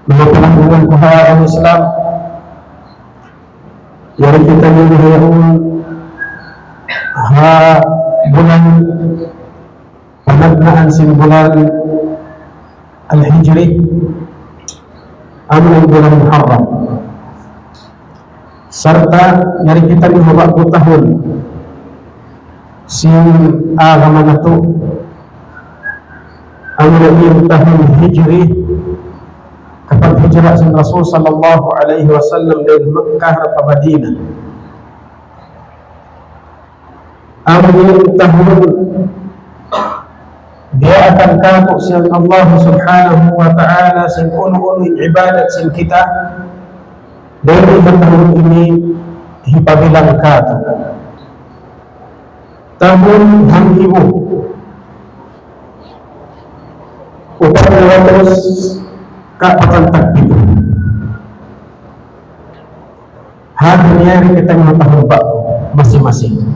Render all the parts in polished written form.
Mga panahon ko ang Islam, yari kita nyo ngayon bulan panagnaan sin bulan Al-Hijri, ang bulan Muharram. Serta yari kita nyo bago tahun sin agaman na to, ang tahun Hijri, kapag hijrah si Rasul sallallahu alaihi wasallam dari Makkah ke Madinah. Ang tahun dia akan kabuk siang Allah subhanahu wa ta'ala sin unu-unu ibadat sin kita dari tahun ini hipabilang kata tahun hang ibu upaya terus kapatan takbir. Hadirin kita mengetahui masing-masing.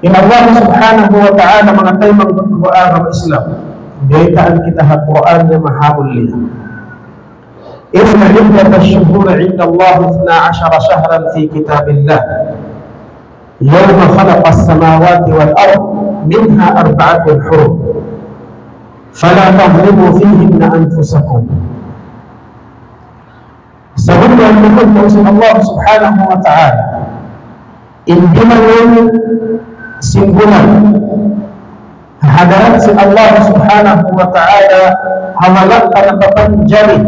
Allah subhanahu wa ta'ala mengatai agama Islam. Diaitaan kita Al-Quran yang maha mulia. Inna iddat ash-shuhur 'inda Allah 12 shahran fi kitabillah. Yawma khalaqa as-samawati wal ard minha arba'atun hurum. فلا تظلموا فيهن أنفسكم. Sebab yang dimaksud Allah Subhanahu wa taala indiman simbolan hadarat si Allah Subhanahu wa taala hamalan penetapan jari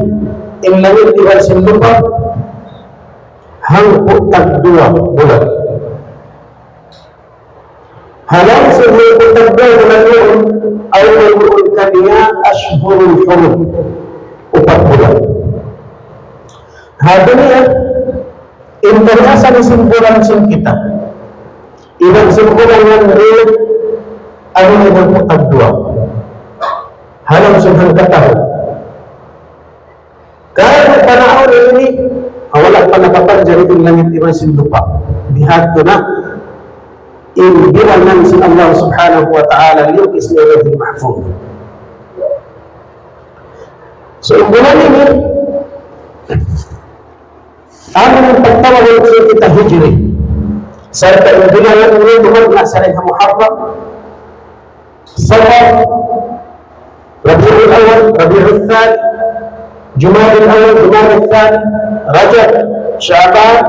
illawil tiwal simbolan hang putak 2 bulan. Halang sebelum putak 2 bulan awal kania ashhurul hurum 4 bulan. Hadirin internasa ni simbolan sin kita. Ibang simbolan yang real ano ibang putak 2. Halang sudah katahu. Kahit panahon ini awalak panatapan jari langit ibang sindupa. Lihat tu nak bilangan si Allah subhanahu wa ta'ala liuk isnilahil mahfuz. So bulan ini ang pagtawag sa kita Hijri serta bilangan ini dumagat sa Muharram, Safar, Rabiul Awal, Rabiul Thani, Jumadil Awal, Jumadil Thani, Rajab, Sya'ban,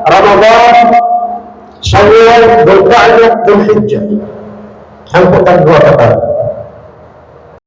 Ramadan, Syawal, Dzulqa'dah, Dzulhijjah. Ang putak 2 kata.